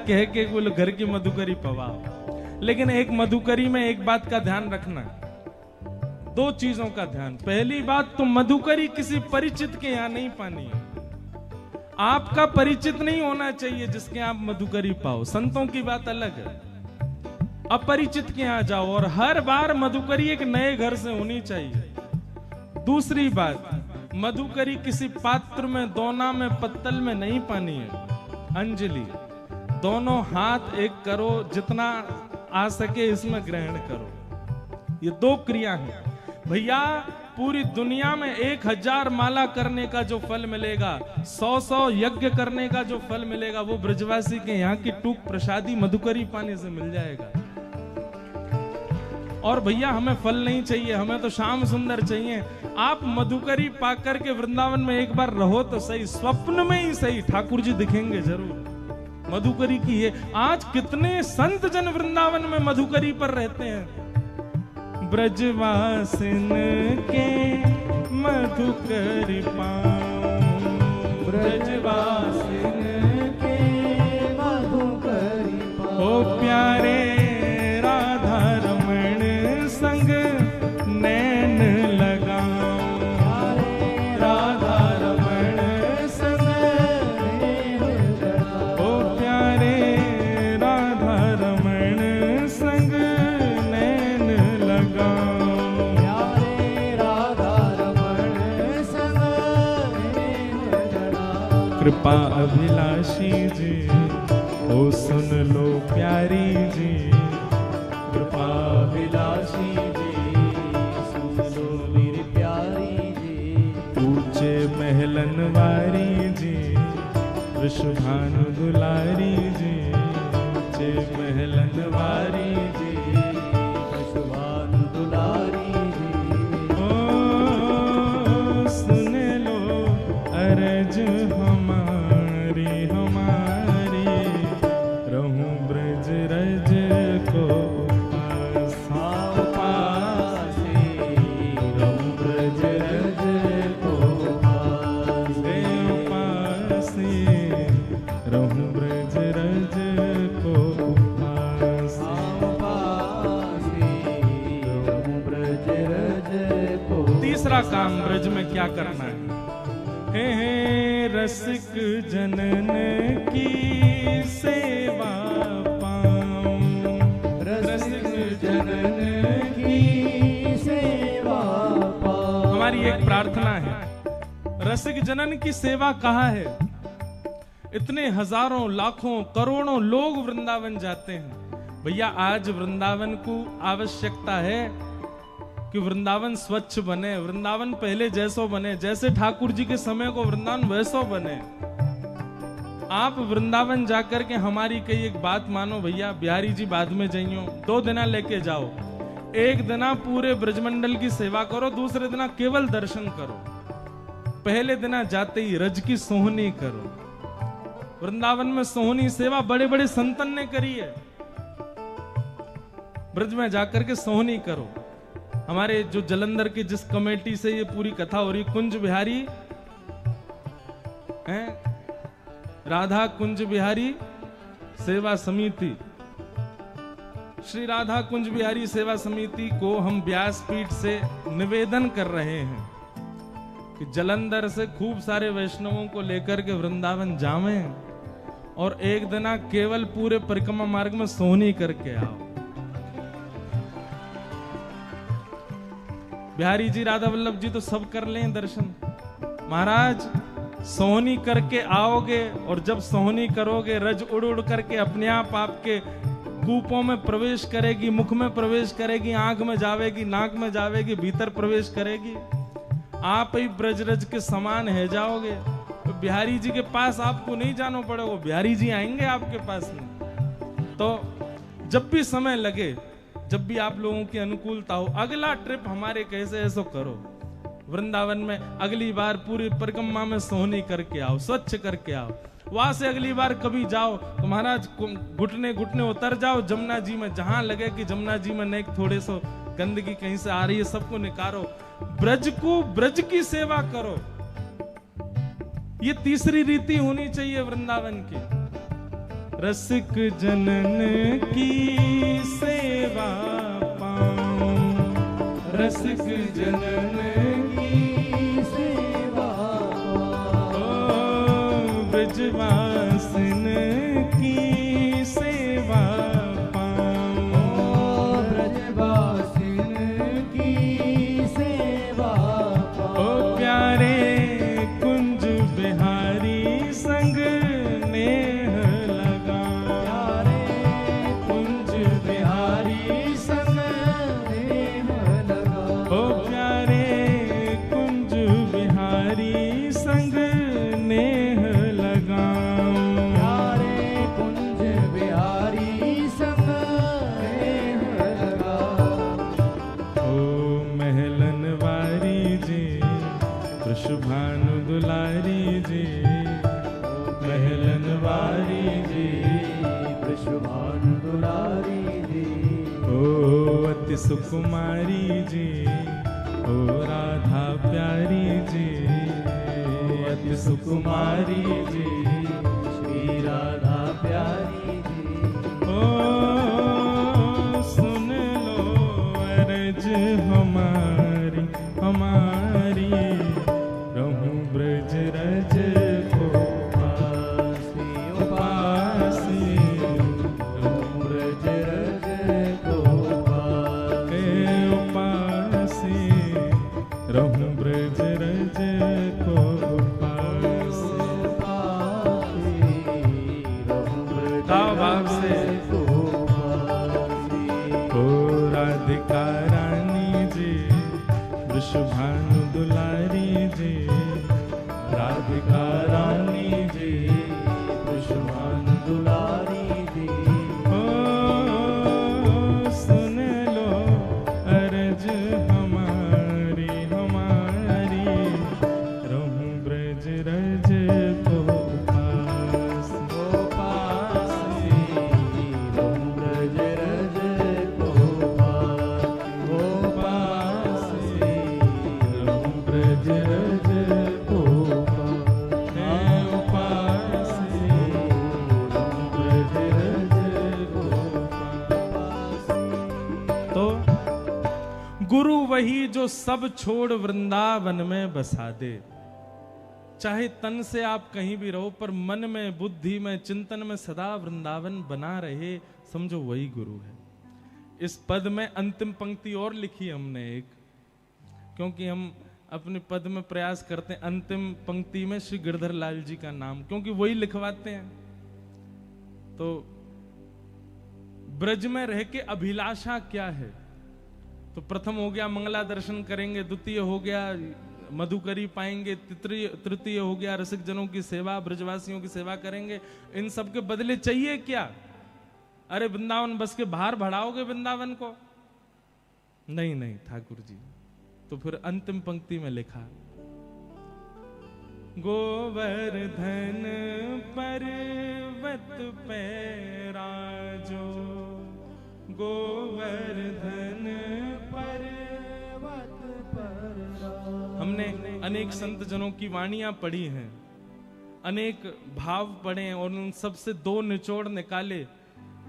कह के बोले घर की मधुकरी पवाओ, लेकिन एक मधुकरी में एक बात का ध्यान रखना, दो चीजों का ध्यान। पहली बात तो मधुकरी किसी परिचित के यहाँ नहीं पानी है। आपका परिचित नहीं होना चाहिए जिसके आप मधुकरी पाओ, संतों की बात अलग है। अपरिचित के यहाँ जाओ, और हर बार मधुकरी एक नए घर से होनी चाहिए। दूसरी बात, मधुकरी किसी पात्र में, दोना में, पत्तल में नहीं पानी है। अंजलि, दोनों हाथ एक करो, जितना आ सके इसमें ग्रहण करो। ये दो क्रिया है भैया। पूरी दुनिया में 1000 माला करने का जो फल मिलेगा, 100 यज्ञ करने का जो फल मिलेगा, वो ब्रजवासी के यहाँ की टूक प्रसादी मधुकरी पाने से मिल जाएगा। और भैया हमें फल नहीं चाहिए, हमें तो श्याम सुंदर चाहिए। आप मधुकरी पा करके वृंदावन में एक बार रहो तो सही, स्वप्न में ही सही, ठाकुर जी दिखेंगे जरूर। मधुकरी की है। आज कितने संत जन वृंदावन में मधुकरी पर रहते हैं। ब्रजवासिन के मधुकरी पाऊं, ब्रजवासिन के मधुकरी पाऊं। ओ प्यारे राधा रमण संग नैन लगाऊं, राधा रमण संग नैन लगाऊं। ओ प्यारे राधा रमण संग नैन लगाऊं, प्यारे राधा रमण संग नैन लगाऊं। कृपा अभिलाषी जी ओ सुन लो प्यारी जी, कृपा अभिलाषी जी सुन लो मेरी प्यारी जी। ऊंचे महलन वारी जी, विश्वभानु दुलारी जी, ऊंचे महलन वारी जी, विश्वभानु दुलारी जी। ओ सुन लो अरज हमारी हमारी, रहूं ब्रज रज को काम ब्रज में क्या करना है? हे रसिक जनन की सेवा पाऊं, रसिक जनन की सेवा पाऊं। हमारी एक प्रार्थना है, रसिक जनन की सेवा कहाँ है? इतने हजारों लाखों करोड़ों लोग वृंदावन जाते हैं भैया। आज वृंदावन को आवश्यकता है कि वृंदावन स्वच्छ बने, वृंदावन पहले जैसो बने, जैसे ठाकुर जी के समय को वृंदावन वैसो बने। आप वृंदावन जाकर के हमारी कई एक बात मानो भैया, बिहारी जी बाद में जाइयो, 2 दिना लेके जाओ। एक दिना पूरे ब्रजमंडल की सेवा करो, दूसरे दिना केवल दर्शन करो। पहले दिना जाते ही रज की सोहनी करो। वृंदावन में सोहनी सेवा बड़े बड़े संतन ने करी है। ब्रज में जाकर के सोहनी करो। हमारे जो जलंधर की जिस कमेटी से ये पूरी कथा हो रही, कुंज बिहारी हैं, राधा कुंज बिहारी सेवा समिति, श्री राधा कुंज बिहारी सेवा समिति को हम व्यासपीठ से निवेदन कर रहे हैं कि जलंधर से खूब सारे वैष्णवों को लेकर के वृंदावन जावें और एक दिना केवल पूरे परिक्रमा मार्ग में सोहनी करके आओ। बिहारी जी, राधा वल्लभ जी तो सब कर लें दर्शन। महाराज सोहनी करके आओगे और जब सोहनी करोगे रज उड़ उड़ करके अपने आप आपके कूपों में प्रवेश करेगी, मुख में प्रवेश करेगी, आंख में जावेगी, नाक में जावेगी, भीतर प्रवेश करेगी। आप ही ब्रजरज के समान है जाओगे। तो बिहारी जी के पास आपको नहीं जाना पड़ेगा, बिहारी जी आएंगे आपके पास में। तो जब भी समय लगे, जब भी आप लोगों की अनुकूलता हो, अगला ट्रिप हमारे कैसे ऐसो करो वृंदावन में। अगली बार पूरी परिक्रमा में सोहनी करके आओ, स्वच्छ करके आओ। वहां से अगली बार कभी जाओ तो महाराज घुटने घुटने उतर जाओ जमुना जी में, जहां लगे कि जमुना जी में नहीं थोड़े सो गंदगी कहीं से आ रही है, सबको निकारो। ब्रज को, ब्रज की सेवा करो। ये तीसरी रीति होनी चाहिए वृंदावन की। रसिक जनन की सेवा पाऊं, रसिक जनन की सेवा पाऊं, ब्रजवासिन की सेवा पाऊं, ब्रजवासिन की सेवा पाऊं, ओ प्यारे कुंज बिहारी संग नेह लगा, प्यारे कुंज बिहारी संग नेह लगा, ओ प्यारे कुंज बिहारी संग नेह लगा, प्यारे कुंज बिहारी संग नेह लगा। ओ महलन वारी जी वृषभानु दुलारी जी, महलन वारी जी वृषभानु दुलारी जी, ओ अति सुकुमारी जी, ओ राधा प्यारी जी, ओ अति सुकुमारी जी, श्री राधा प्यारी जी, ओ सुन लो अर्ज हमारी हमारी, रहूं ब्रज रज को पासी उपासी, रहूं ब्रज रज को पासी उपासी, रहूं ब्रज रज को पासी, रहूं ब्रज भाव से ओ राधिका रानी जी वृषभानु दुलारी जी, राधिका रानी जी वृषभानु दुलारी जी, ओ सुन लो अर्ज हमारी हमारी, रहूं ब्रज रज को पास को पासी, रहूं ब्रज रज को पासी, रहूं ब्रज रज को पासी, रहूं ब्रज रज को पासी। तो गुरु वही जो सब छोड़ वृंदावन में बसा दे। चाहे तन से आप कहीं भी रहो, पर मन में, बुद्धि में, चिंतन में सदा वृंदावन बना रहे, समझो वही गुरु है। इस पद में अंतिम पंक्ति और लिखी हमने एक, क्योंकि हम अपने पद में प्रयास करते हैं अंतिम पंक्ति में श्री गिरधर लाल जी का नाम, क्योंकि वही लिखवाते हैं। तो ब्रज में रह के अभिलाषा क्या है? तो प्रथम हो गया मंगला दर्शन करेंगे, द्वितीय हो गया मधुकरी पाएंगे, तृतीय हो गया रसिक जनों की सेवा, ब्रजवासियों की सेवा करेंगे। इन सब के बदले चाहिए क्या? अरे वृंदावन बस के बाहर बढ़ाओगे वृंदावन को? नहीं नहीं ठाकुर जी। तो फिर अंतिम पंक्ति में लिखा, गोवर्धन पर्वत पे राजो, गोवर्धन पर्वत पर। हमने अनेक संत जनों की वाणियां पढ़ी हैं, अनेक भाव पढ़े और उन सब से दो निचोड़ निकाले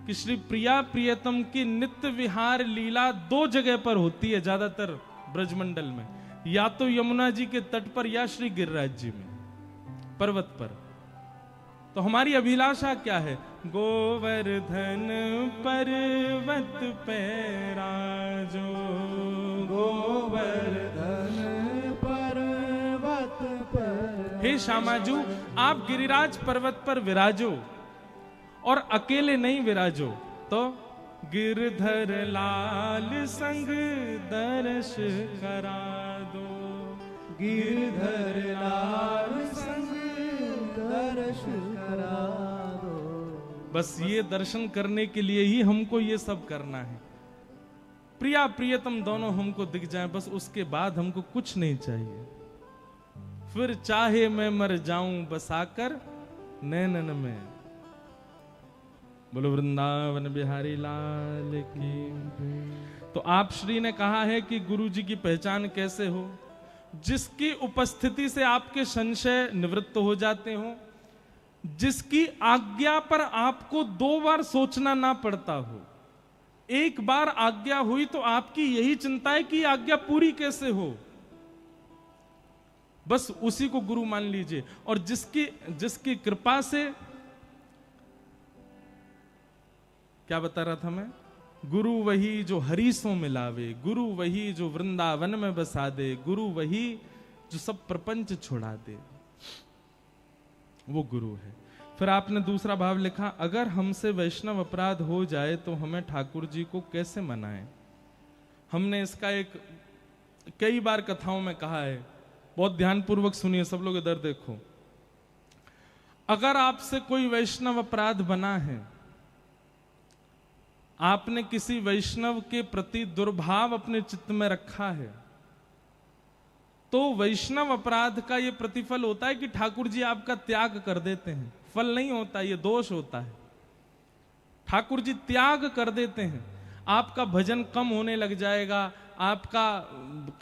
कि श्री प्रिया प्रियतम की नित्य विहार लीला दो जगह पर होती है ज्यादातर ब्रजमंडल में, या तो यमुना जी के तट पर या श्री गिरिराज जी में पर्वत पर। तो हमारी अभिलाषा क्या है? गोवर्धन पर्वत पे राजो, गोवर्धन पर्वत पर। हे श्यामाजू, आप गिरिराज पर्वत पर विराजो, और अकेले नहीं विराजो तो गिरधर लाल संग दर्श करा दो, गिरधर लाल संग दर्श करा दो। बस ये दर्शन करने के लिए ही हमको ये सब करना है। प्रिया प्रियतम दोनों हमको दिख जाएं, बस उसके बाद हमको कुछ नहीं चाहिए। फिर चाहे मैं मर जाऊं बसाकर नैनन में। बोलो वृंदावन बिहारी लाल की। तो आप श्री ने कहा है कि गुरु जी की पहचान कैसे हो? जिसकी उपस्थिति से आपके संशय निवृत्त हो जाते हो, जिसकी आज्ञा पर आपको 2 बार सोचना ना पड़ता हो। एक बार आज्ञा हुई तो आपकी यही चिंता है कि आज्ञा पूरी कैसे हो, बस उसी को गुरु मान लीजिए। और जिसकी कृपा से, क्या बता रहा था मैं, गुरु वही जो हरि सो मिलावे, गुरु वही जो वृंदावन में बसा दे, गुरु वही जो सब प्रपंच छुड़ा दे, वो गुरु है। फिर आपने दूसरा भाव लिखा, अगर हमसे वैष्णव अपराध हो जाए तो हमें ठाकुर जी को कैसे मनाएं। हमने इसका कई बार कथाओं में कहा है, बहुत ध्यानपूर्वक सुनिए सब लोग, इधर देखो। अगर आपसे कोई वैष्णव अपराध बना है, आपने किसी वैष्णव के प्रति दुर्भाव अपने चित्त में रखा है, तो वैष्णव अपराध का यह प्रतिफल होता है कि ठाकुर जी आपका त्याग कर देते हैं। फल नहीं होता, यह दोष होता है। ठाकुर जी त्याग कर देते हैं, आपका भजन कम होने लग जाएगा, आपका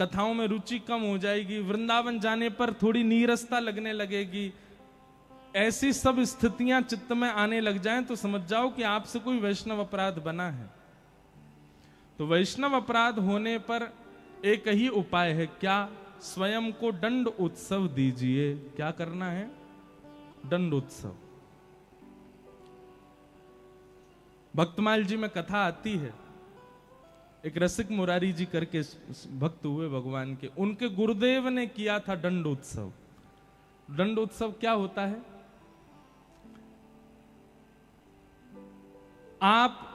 कथाओं में रुचि कम हो जाएगी, वृंदावन जाने पर थोड़ी नीरसता लगने लगेगी। ऐसी सब स्थितियां चित्त में आने लग जाएं तो समझ जाओ कि आपसे कोई वैष्णव अपराध बना है। तो वैष्णव अपराध होने पर एक ही उपाय है, क्या? स्वयं को दंड उत्सव दीजिए। क्या करना है? दंड उत्सव। भक्तमाल जी में कथा आती है, एक रसिक मुरारी जी करके भक्त हुए भगवान के, उनके गुरुदेव ने किया था दंड उत्सव। दंड उत्सव क्या होता है? आप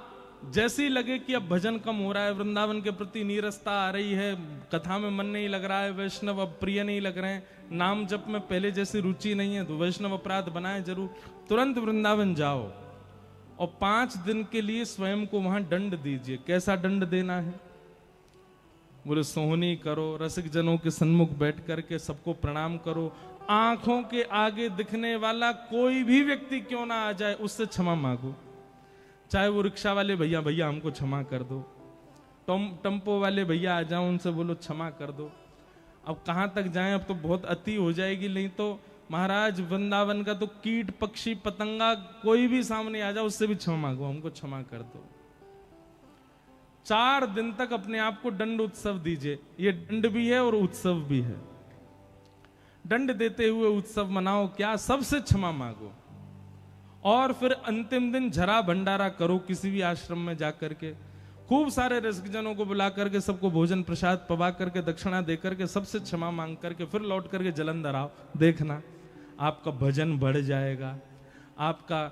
जैसे ही लगे कि अब भजन कम हो रहा है, वृंदावन के प्रति नीरसता आ रही है, कथा में मन नहीं लग रहा है, वैष्णव अब प्रिय नहीं लग रहे हैं, नाम जप में पहले जैसी रुचि नहीं है, तो वैष्णव अपराध बनाए जरूर, तुरंत वृंदावन जाओ और 5 दिन के लिए स्वयं को वहां दंड दीजिए। कैसा दंड देना है? बोले सोहनी करो, रसिक जनों के सन्मुख बैठ करके सबको प्रणाम करो, आंखों के आगे दिखने वाला कोई भी व्यक्ति क्यों ना आ जाए उससे क्षमा मांगो। चाहे वो रिक्शा वाले भैया, भैया हमको क्षमा कर दो, टम्पो वाले भैया आ जाओ, उनसे बोलो क्षमा कर दो। अब कहां तक जाएं, अब तो बहुत अति हो जाएगी, नहीं तो महाराज वृंदावन का तो कीट पक्षी पतंगा कोई भी सामने आ जाओ उससे भी क्षमा मांगो, हमको क्षमा कर दो। 4 दिन तक अपने आप को दंड उत्सव दीजिए। ये दंड भी है और उत्सव भी है। दंड देते हुए उत्सव मनाओ, क्या? सबसे क्षमा मांगो। और फिर अंतिम दिन झरा भंडारा करो, किसी भी आश्रम में जाकर के खूब सारे रसिकजनों को बुला करके सबको भोजन प्रसाद पवा करके दक्षिणा दे करके सबसे क्षमा मांग करके फिर लौट करके जलंधर आओ। देखना आपका भजन बढ़ जाएगा, आपका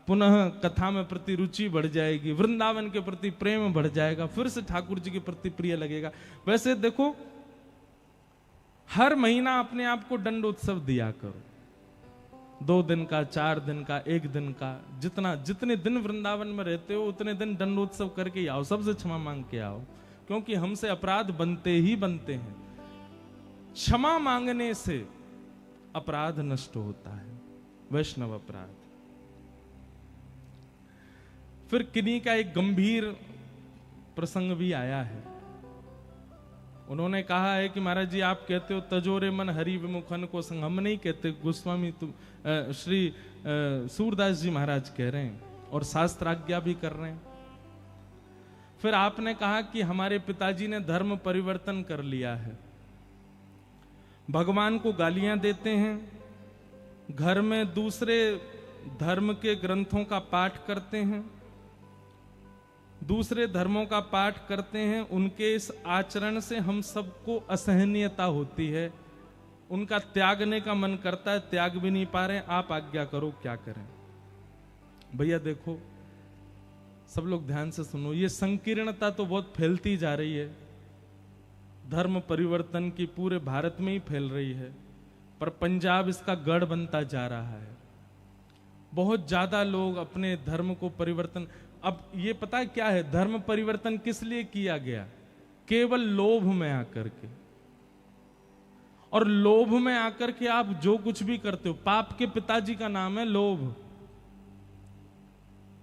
पुनः कथा में प्रति रुचि बढ़ जाएगी, वृंदावन के प्रति प्रेम बढ़ जाएगा, फिर से ठाकुर जी के प्रति प्रिय लगेगा। वैसे देखो, हर महीना अपने आप को दंड उत्सव दिया करो, 2 दिन का, 4 दिन का, 1 दिन का, जितने दिन वृंदावन में रहते हो उतने दिन दंडोत्सव करके आओ, सबसे क्षमा मांग के आओ, क्योंकि हमसे अपराध बनते ही बनते हैं। क्षमा मांगने से अपराध नष्ट होता है, वैष्णव अपराध। फिर किन्हीं का एक गंभीर प्रसंग भी आया है। उन्होंने कहा है कि महाराज जी आप कहते हो तजोरे मन हरि विमुखन को संग, हम नहीं कहते, गोस्वामी श्री सूरदास जी महाराज कह रहे हैं और शास्त्राज्ञा भी कर रहे हैं। फिर आपने कहा कि हमारे पिताजी ने धर्म परिवर्तन कर लिया है, भगवान को गालियां देते हैं, घर में दूसरे धर्म के ग्रंथों का पाठ करते हैं, दूसरे धर्मों का पाठ करते हैं। उनके इस आचरण से हम सबको असहनीयता होती है, उनका त्यागने का मन करता है, त्याग भी नहीं पा रहे, आप आज्ञा करो क्या करें। भैया देखो, सब लोग ध्यान से सुनो, ये संकीर्णता तो बहुत फैलती जा रही है, धर्म परिवर्तन की पूरे भारत में ही फैल रही है, पर पंजाब इसका गढ़ बनता जा रहा है। बहुत ज्यादा लोग अपने धर्म को परिवर्तन, अब ये पता है क्या है, धर्म परिवर्तन किस लिए किया गया? केवल लोभ में आकर के, और लोभ में आकर के आप जो कुछ भी करते हो, पाप के पिताजी का नाम है लोभ।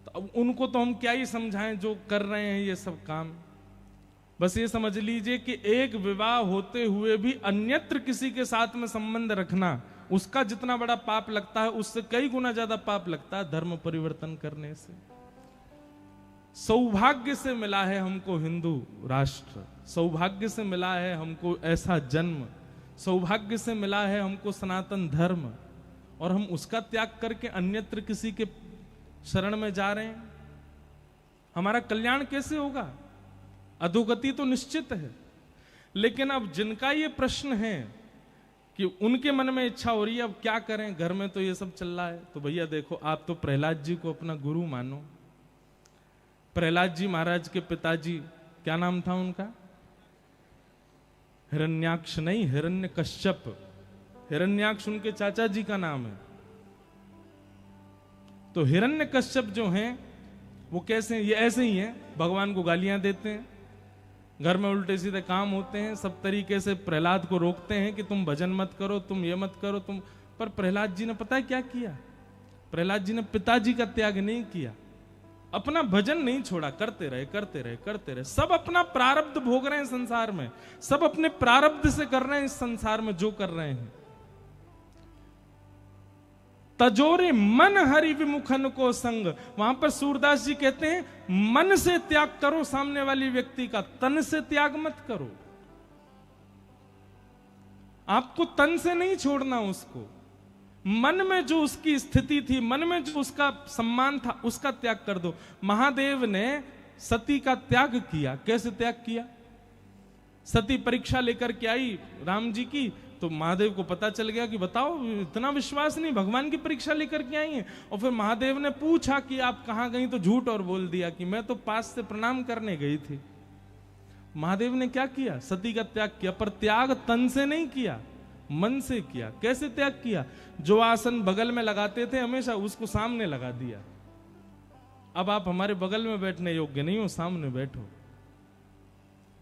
तो अब उनको तो हम क्या ही समझाएं जो कर रहे हैं ये सब काम। बस ये समझ लीजिए कि एक विवाह होते हुए भी अन्यत्र किसी के साथ में संबंध रखना उसका जितना बड़ा पाप लगता है उससे कई गुना ज्यादा पाप लगता है धर्म परिवर्तन करने से। सौभाग्य से मिला है हमको हिंदू राष्ट्र, सौभाग्य से मिला है हमको ऐसा जन्म, सौभाग्य से मिला है हमको सनातन धर्म, और हम उसका त्याग करके अन्यत्र किसी के शरण में जा रहे हैं। हमारा कल्याण कैसे होगा? अधोगति तो निश्चित है। लेकिन अब जिनका ये प्रश्न है कि उनके मन में इच्छा हो रही है अब क्या करें, घर में तो ये सब चल रहा है, तो भैया देखो, आप तो प्रहलाद जी को अपना गुरु मानो। प्रहलाद जी महाराज के पिताजी, क्या नाम था उनका? हिरण्याक्ष नहीं, हिरण्यकश्यप। हिरण्याक्ष उनके चाचा जी का नाम है। तो हिरण्यकश्यप जो हैं वो कैसे हैं? ये ऐसे ही हैं, भगवान को गालियां देते हैं, घर में उल्टे सीधे काम होते हैं, सब तरीके से प्रहलाद को रोकते हैं कि तुम भजन मत करो, तुम ये मत करो, तुम। पर प्रहलाद जी ने पता है क्या किया? प्रहलाद जी ने पिताजी का त्याग नहीं किया, अपना भजन नहीं छोड़ा, करते रहे करते रहे करते रहे। सब अपना प्रारब्ध भोग रहे हैं संसार में, सब अपने प्रारब्ध से कर रहे हैं इस संसार में जो कर रहे हैं। तजोरे मन हरि विमुखन को संग, वहां पर सूरदास जी कहते हैं मन से त्याग करो सामने वाली व्यक्ति का, तन से त्याग मत करो। आपको तन से नहीं छोड़ना उसको, मन में जो उसकी स्थिति थी, मन में जो उसका सम्मान था, उसका त्याग कर दो। महादेव ने सती का त्याग किया। कैसे त्याग किया? सती परीक्षा लेकर के आई राम जी की, तो महादेव को पता चल गया कि बताओ इतना विश्वास नहीं, भगवान की परीक्षा लेकर के आई है। और फिर महादेव ने पूछा कि आप कहां गई, तो झूठ और बोल दिया कि मैं तो पास से प्रणाम करने गई थी। महादेव ने क्या किया? सती का त्याग किया, पर त्याग तन से नहीं किया, मन से किया। कैसे त्याग किया? जो आसन बगल में लगाते थे हमेशा, उसको सामने लगा दिया। अब आप हमारे बगल में बैठने योग्य नहीं हो, सामने बैठो,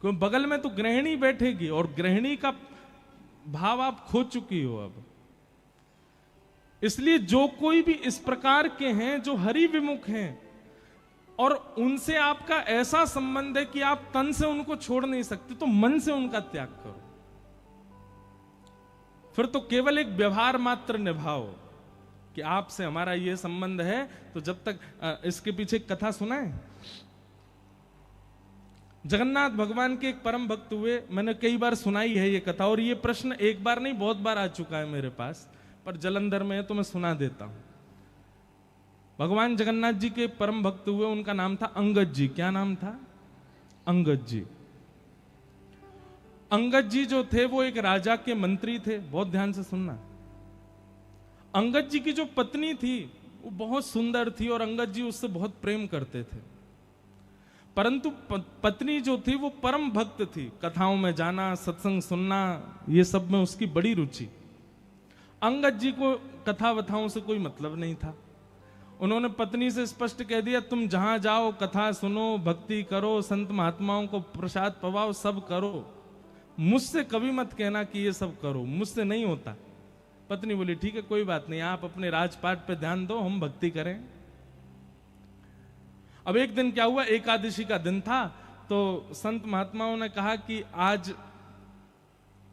क्योंकि बगल में तो गृहिणी बैठेगी और गृहिणी का भाव आप खो चुकी हो अब। इसलिए जो कोई भी इस प्रकार के हैं जो हरि विमुख हैं और उनसे आपका ऐसा संबंध है कि आप तन से उनको छोड़ नहीं सकते, तो मन से उनका त्याग करो। फिर तो केवल एक व्यवहार मात्र निभाओ कि आपसे हमारा ये संबंध है। तो जब तक इसके पीछे एक कथा सुना है, जगन्नाथ भगवान के एक परम भक्त हुए, मैंने कई बार सुनाई है ये कथा, और ये प्रश्न एक बार नहीं बहुत बार आ चुका है मेरे पास, पर जलंधर में है तो मैं सुना देता हूं। भगवान जगन्नाथ जी के परम भक्त हुए, उनका नाम था अंगद जी। क्या नाम था? अंगद जी। अंगद जी जो थे वो एक राजा के मंत्री थे। बहुत ध्यान से सुनना। अंगद जी की जो पत्नी थी वो बहुत सुंदर थी और अंगद जी उससे बहुत प्रेम करते थे, परंतु पत्नी जो थी वो परम भक्त थी। कथाओं में जाना, सत्संग सुनना, ये सब में उसकी बड़ी रुचि। अंगद जी को कथा वथाओं से कोई मतलब नहीं था। उन्होंने पत्नी से स्पष्ट कह दिया, तुम जहां जाओ कथा सुनो, भक्ति करो, संत महात्माओं को प्रसाद पवाओ, सब करो, मुझसे कभी मत कहना कि ये सब करो, मुझसे नहीं होता। पत्नी बोली ठीक है कोई बात नहीं, आप अपने राजपाट पे ध्यान दो, हम भक्ति करें। अब एक दिन क्या हुआ, एकादशी का दिन था, तो संत महात्माओं ने कहा कि आज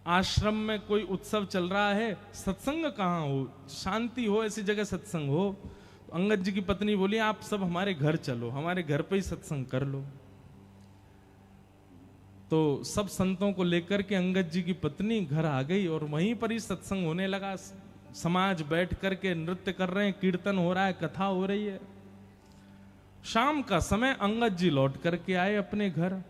आश्रम में कोई उत्सव चल रहा है, सत्संग कहाँ हो, शांति हो, ऐसी जगह सत्संग हो। तो अंगद जी की पत्नी बोली आप सब हमारे घर चलो, हमारे घर पे ही सत्संग कर लो। तो सब संतों को लेकर के अंगद जी की पत्नी घर आ गई और वहीं पर ही सत्संग होने लगा। समाज बैठ करके नृत्य कर रहे हैं, कीर्तन हो रहा है, कथा हो रही है। शाम का समय अंगद जी लौट करके आए अपने घर।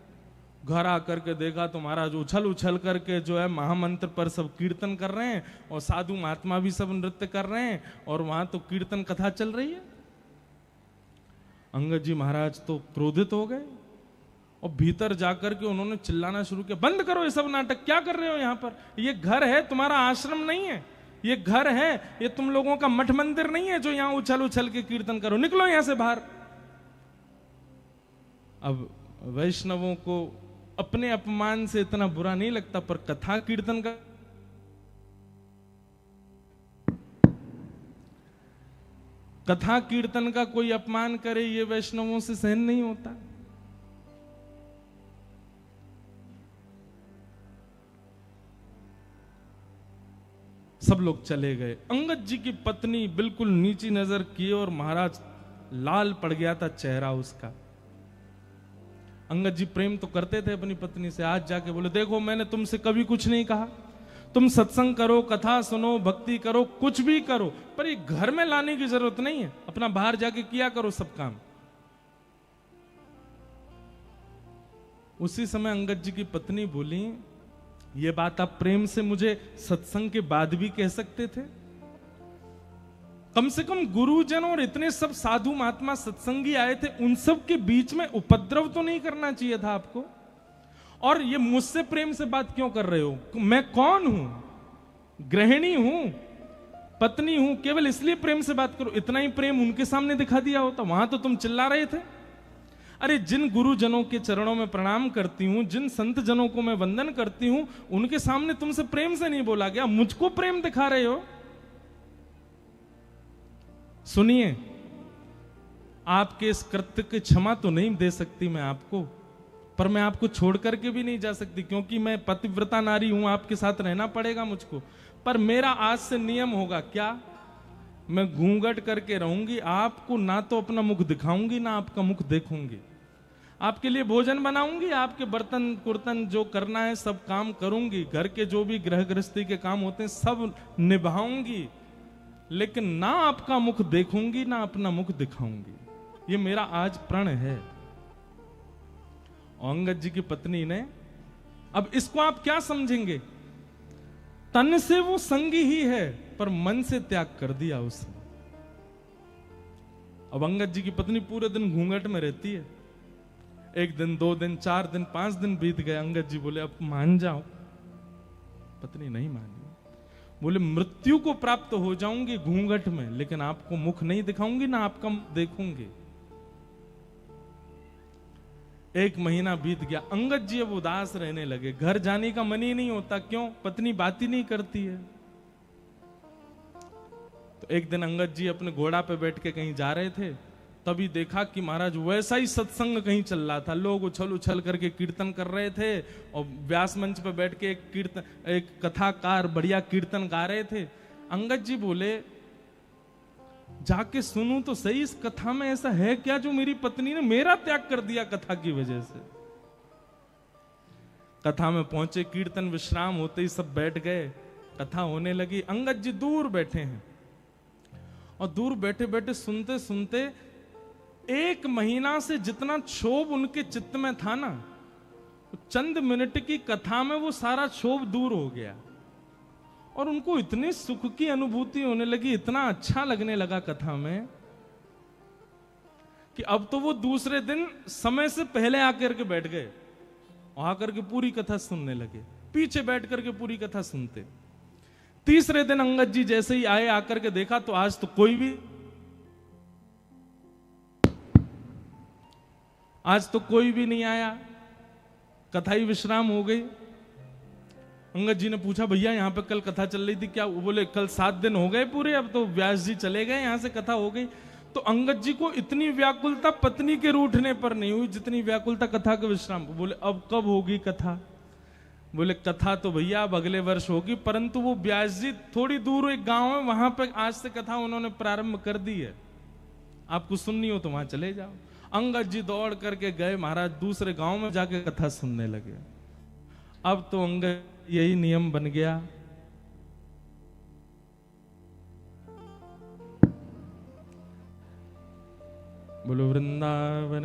घर आकर के देखा तो महाराज उछल उछल करके जो है महामंत्र पर सब कीर्तन कर रहे हैं और साधु महात्मा भी सब नृत्य कर रहे हैं और वहां तो कीर्तन कथा चल रही है। अंगद जी महाराज तो क्रोधित हो गए और भीतर जाकर के उन्होंने चिल्लाना शुरू किया, बंद करो ये सब नाटक, क्या कर रहे हो यहाँ पर? ये घर है, तुम्हारा आश्रम नहीं है, ये घर है, ये तुम लोगों का मठ मंदिर नहीं है जो यहाँ उछल उछल के कीर्तन करो, निकलो यहां से बाहर। अब वैष्णवों को अपने अपमान से इतना बुरा नहीं लगता, पर कथा कीर्तन का कथा कीर्तन का कोई अपमान करे ये वैष्णवों से सहन नहीं होता। सब लोग चले गए। अंगद जी की पत्नी बिल्कुल नीची नजर किए और महाराज लाल पड़ गया था चेहरा उसका। अंगद जी प्रेम तो करते थे अपनी पत्नी से, आज जाके बोले देखो मैंने तुमसे कभी कुछ नहीं कहा, तुम सत्संग करो, कथा सुनो, भक्ति करो, कुछ भी करो, पर ये घर में लाने की जरूरत नहीं है, अपना बाहर जाके किया करो सब काम। उसी समय अंगद जी की पत्नी बोली ये बात आप प्रेम से मुझे सत्संग के बाद भी कह सकते थे, कम से कम गुरुजन और इतने सब साधु महात्मा सत्संगी आए थे, उन सब के बीच में उपद्रव तो नहीं करना चाहिए था आपको। और ये मुझसे प्रेम से बात क्यों कर रहे हो? मैं कौन हूं? गृहिणी हूं, पत्नी हूं, केवल इसलिए प्रेम से बात करो। इतना ही प्रेम उनके सामने दिखा दिया होता, वहां तो तुम चिल्ला रहे थे। अरे जिन गुरुजनों के चरणों में प्रणाम करती हूं, जिन संत जनों को मैं वंदन करती हूं, उनके सामने तुमसे प्रेम से नहीं बोला गया, मुझको प्रेम दिखा रहे हो। सुनिए, आपके इस कृत्य की क्षमा तो नहीं दे सकती मैं आपको, पर मैं आपको छोड़ करके भी नहीं जा सकती, क्योंकि मैं पतिव्रता नारी हूं, आपके साथ रहना पड़ेगा मुझको। पर मेरा आज से नियम होगा क्या, मैं घूंघट करके रहूंगी, आपको ना तो अपना मुख दिखाऊंगी ना आपका मुख देखूंगी, आपके लिए भोजन बनाऊंगी, आपके बर्तन कुर्तन जो करना है सब काम करूंगी, घर के जो भी गृह गृहस्थी के काम होते हैं सब निभाऊंगी, लेकिन ना आपका मुख देखूंगी ना अपना मुख दिखाऊंगी। ये मेरा आज प्रण है। अंगद जी की पत्नी ने, अब इसको आप क्या समझेंगे, तन से वो संगी ही है पर मन से त्याग कर दिया उसने। अब अंगद जी की पत्नी पूरे दिन घूंघट में रहती है। एक दिन, 2 दिन, 4 दिन, 5 दिन बीत गए। अंगद जी बोले अब मान जाओ। पत्नी नहीं मानी, बोले मृत्यु को प्राप्त हो जाऊंगी घूंघट में, लेकिन आपको मुख नहीं दिखाऊंगी ना आपका देखूंगी। 1 महीना बीत गया। अंगद जी अब उदास रहने लगे, घर जाने का मन ही नहीं होता। क्यों? पत्नी बात ही नहीं करती है। तो एक दिन अंगद जी अपने घोड़ा पे बैठ के कहीं जा रहे थे, तभी देखा कि महाराज वैसा ही सत्संग कहीं चल रहा था। लोग उछल उछल करके कीर्तन कर रहे थे और व्यास मंच पे बैठ के एक कथाकार बढ़िया कीर्तन गा रहे थे। अंगद जी बोले जाके सुनूं तो सही, इस कथा में ऐसा है क्या जो मेरी पत्नी ने मेरा त्याग कर दिया कथा की वजह से। कथा में पहुंचे, कीर्तन विश्राम होते ही सब बैठ गए, कथा होने लगी। अंगद जी दूर बैठे हैं और दूर बैठे बैठे सुनते सुनते 1 महीना से जितना क्षोभ उनके चित्त में था ना, चंद मिनट की कथा में वो सारा क्षोभ दूर हो गया और उनको इतनी सुख की अनुभूति होने लगी, इतना अच्छा लगने लगा कथा में कि अब तो वो दूसरे दिन समय से पहले आकर के बैठ गए और आकर के पूरी कथा सुनने लगे, पीछे बैठ करके पूरी कथा सुनते। तीसरे दिन अंगद जी जैसे ही आए, आकर के देखा तो आज तो कोई भी नहीं आया, कथा ही विश्राम हो गई। अंगद जी ने पूछा भैया यहाँ पे कल कथा चल रही थी क्या? वो बोले कल 7 दिन हो गए पूरे, अब तो व्यास जी चले गए, यहां से कथा हो गई। तो अंगद जी को इतनी व्याकुलता पत्नी के रूठने पर नहीं हुई जितनी व्याकुलता कथा के विश्राम। बोले अब कब होगी कथा? बोले कथा तो भैया अब अगले वर्ष होगी, परंतु वो व्यास जी थोड़ी दूर एक गांव है, वहां पर आज से कथा उन्होंने प्रारंभ कर दी है, आपको सुननी हो तो वहां चले जाओ। अंगद जी दौड़ करके गए, महाराज दूसरे गांव में जाके कथा सुनने लगे। अब तो अंगद यही नियम बन गया, बोलो वृंदावन